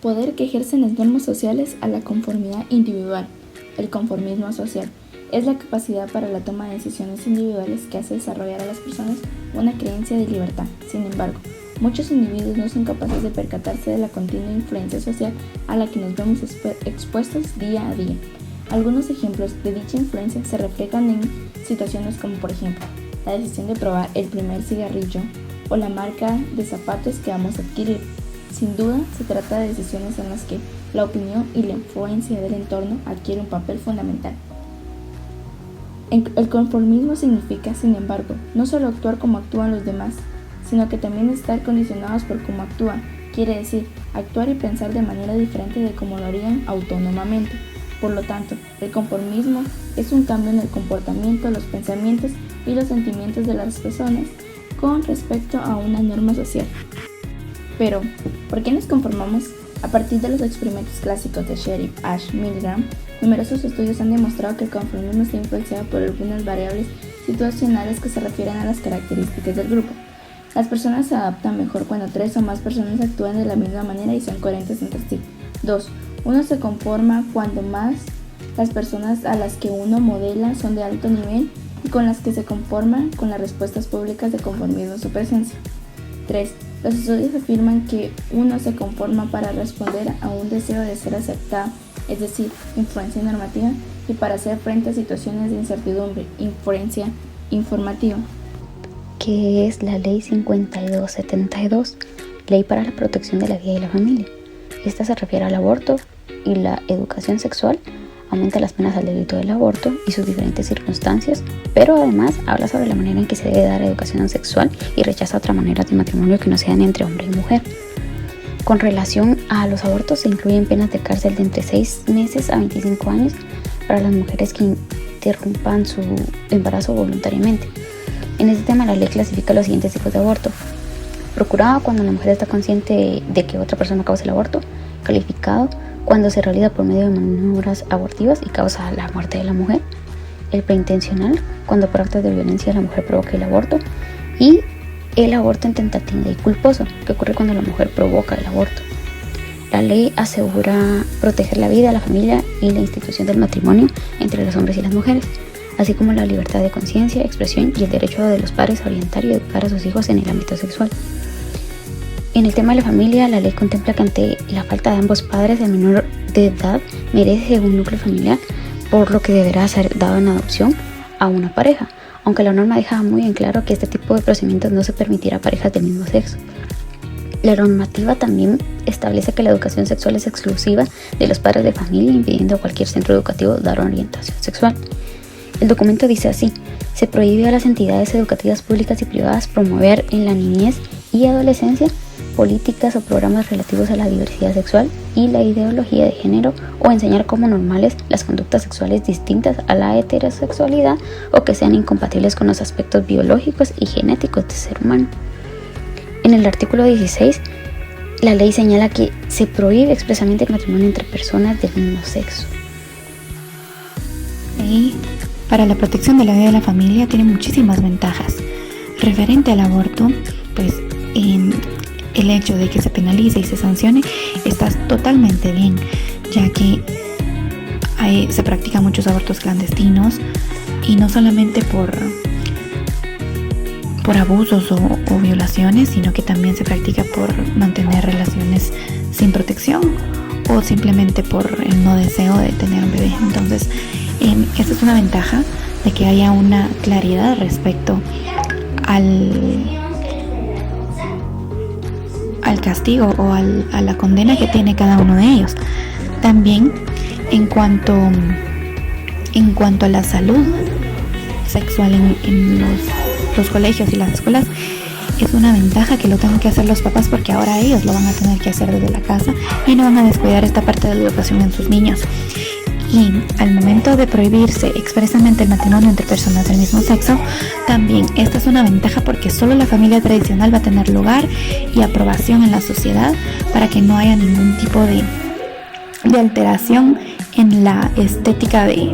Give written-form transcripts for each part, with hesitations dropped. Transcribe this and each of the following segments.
Poder que ejercen las normas sociales a la conformidad individual. El conformismo social es la capacidad para la toma de decisiones individuales que hace desarrollar a las personas una creencia de libertad. Sin embargo, muchos individuos no son capaces de percatarse de la continua influencia social a la que nos vemos expuestos día a día. Algunos ejemplos de dicha influencia se reflejan en situaciones como, por ejemplo, la decisión de probar el primer cigarrillo o la marca de zapatos que vamos a adquirir. Sin duda, se trata de decisiones en las que la opinión y la influencia del entorno adquiere un papel fundamental. El conformismo significa, sin embargo, no solo actuar como actúan los demás, sino que también estar condicionados por cómo actúan, quiere decir, actuar y pensar de manera diferente de cómo lo harían autónomamente. Por lo tanto, el conformismo es un cambio en el comportamiento, los pensamientos y los sentimientos de las personas con respecto a una norma social. Pero, ¿por qué nos conformamos? A partir de los experimentos clásicos de Sheriff, Ash, Milgram, numerosos estudios han demostrado que el conformismo está influenciado por algunas variables situacionales que se refieren a las características del grupo. Las personas se adaptan mejor cuando 3 o más personas actúan de la misma manera y son coherentes entre sí. 2. Uno se conforma cuando más las personas a las que uno modela son de alto nivel y con las que se conforman con las respuestas públicas de conformismo en su presencia. 3. Los estudios afirman que uno se conforma para responder a un deseo de ser aceptado, es decir, influencia normativa, y para hacer frente a situaciones de incertidumbre, influencia informativa. ¿Qué es la Ley 5272? Ley para la protección de la vida y la familia. Esta se refiere al aborto y la educación sexual, aumenta las penas al delito del aborto y sus diferentes circunstancias, pero además habla sobre la manera en que se debe dar educación sexual y rechaza otras maneras de matrimonio que no sean entre hombre y mujer. Con relación a los abortos, se incluyen penas de cárcel de entre 6 meses a 25 años para las mujeres que interrumpan su embarazo voluntariamente. En este tema, la ley clasifica los siguientes tipos de aborto: procurado, cuando la mujer está consciente de que otra persona causa el aborto; calificado, cuando se realiza por medio de maniobras abortivas y causa la muerte de la mujer; el preintencional, cuando por actos de violencia la mujer provoca el aborto; y el aborto en tentativa y culposo, que ocurre cuando la mujer provoca el aborto. La ley asegura proteger la vida, la familia y la institución del matrimonio entre los hombres y las mujeres, así como la libertad de conciencia, expresión y el derecho de los padres a orientar y educar a sus hijos en el ámbito sexual. En el tema de la familia, la ley contempla que ante la falta de ambos padres, el menor de edad merece un núcleo familiar, por lo que deberá ser dado en adopción a una pareja, aunque la norma deja muy en claro que este tipo de procedimientos no se permitirá a parejas del mismo sexo. La normativa también establece que la educación sexual es exclusiva de los padres de familia, impidiendo a cualquier centro educativo dar orientación sexual. El documento dice así: se prohíbe a las entidades educativas públicas y privadas promover en la niñez y adolescencia políticas o programas relativos a la diversidad sexual y la ideología de género, o enseñar como normales las conductas sexuales distintas a la heterosexualidad o que sean incompatibles con los aspectos biológicos y genéticos del ser humano. En el artículo 16, la ley señala que se prohíbe expresamente el matrimonio entre personas del mismo sexo. Y para la protección de la vida de la familia tiene muchísimas ventajas. Referente al aborto, pues el hecho de que se penalice y se sancione está totalmente bien, ya que se practican muchos abortos clandestinos, y no solamente por abusos o violaciones, sino que también se practica por mantener relaciones sin protección o simplemente por el no deseo de tener un bebé. Entonces, esta es una ventaja de que haya una claridad respecto al castigo o a la condena que tiene cada uno de ellos. También en cuanto a la salud sexual en los colegios y las escuelas, es una ventaja que lo tengan que hacer los papás, porque ahora ellos lo van a tener que hacer desde la casa y no van a descuidar esta parte de la educación en sus niños. Y al momento de prohibirse expresamente el matrimonio entre personas del mismo sexo, también esta es una ventaja, porque solo la familia tradicional va a tener lugar y aprobación en la sociedad para que no haya ningún tipo de alteración en la estética de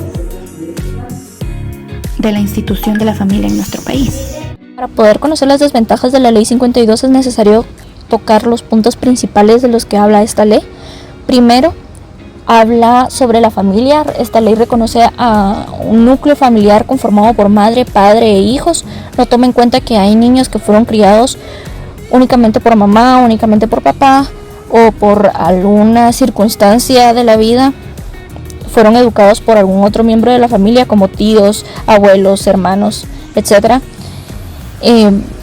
la institución de la familia en nuestro país. Para poder conocer las desventajas de la Ley 52 es necesario tocar los puntos principales de los que habla esta ley. Primero, habla sobre la familia. Esta ley reconoce a un núcleo familiar conformado por madre, padre e hijos. No toma en cuenta que hay niños que fueron criados únicamente por mamá, únicamente por papá, o por alguna circunstancia de la vida fueron educados por algún otro miembro de la familia, como tíos, abuelos, hermanos, etc.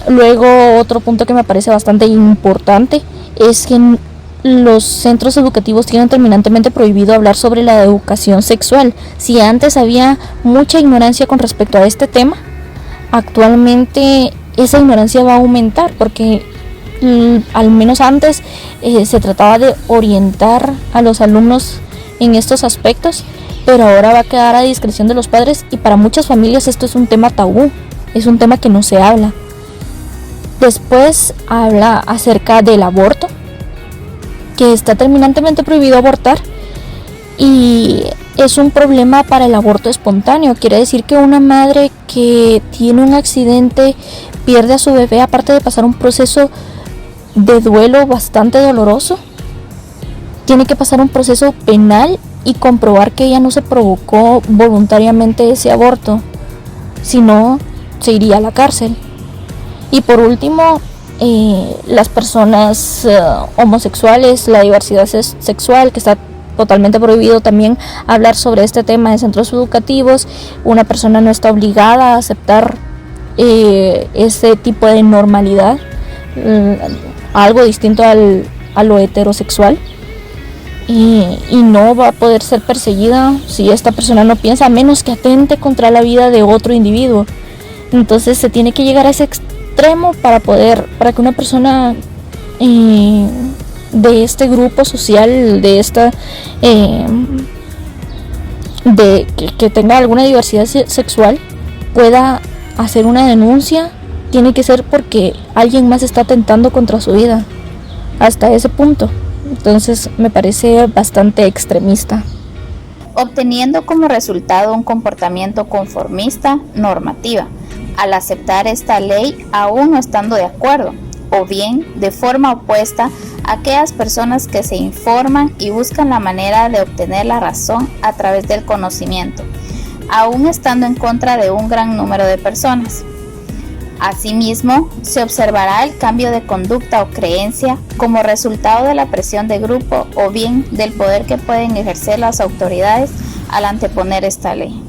Luego, otro punto que me parece bastante importante es que los centros educativos tienen terminantemente prohibido hablar sobre la educación sexual. Si antes había mucha ignorancia con respecto a este tema, actualmente esa ignorancia va a aumentar, porque al menos antes se trataba de orientar a los alumnos en estos aspectos, pero ahora va a quedar a discreción de los padres, y para muchas familias esto es un tema tabú, es un tema que no se habla. Después habla acerca del aborto, que está terminantemente prohibido abortar, y es un problema para el aborto espontáneo. Quiere decir que una madre que tiene un accidente pierde a su bebé, aparte de pasar un proceso de duelo bastante doloroso, tiene que pasar un proceso penal y comprobar que ella no se provocó voluntariamente ese aborto, si no se iría a la cárcel. Y por último, las personas homosexuales, la diversidad sexual, que está totalmente prohibido también hablar sobre este tema en centros educativos. Una persona no está obligada a aceptar ese tipo de normalidad, algo distinto a lo heterosexual, y no va a poder ser perseguida si esta persona no piensa, a menos que atente contra la vida de otro individuo. Entonces se tiene que llegar a ese extremo para que una persona de este grupo social, que tenga alguna diversidad sexual, pueda hacer una denuncia. Tiene que ser porque alguien más está atentando contra su vida, hasta ese punto. Entonces me parece bastante extremista, obteniendo como resultado un comportamiento conformista normativa al aceptar esta ley aún no estando de acuerdo, o bien de forma opuesta a aquellas personas que se informan y buscan la manera de obtener la razón a través del conocimiento, aún estando en contra de un gran número de personas. Asimismo, se observará el cambio de conducta o creencia como resultado de la presión de grupo o bien del poder que pueden ejercer las autoridades al anteponer esta ley.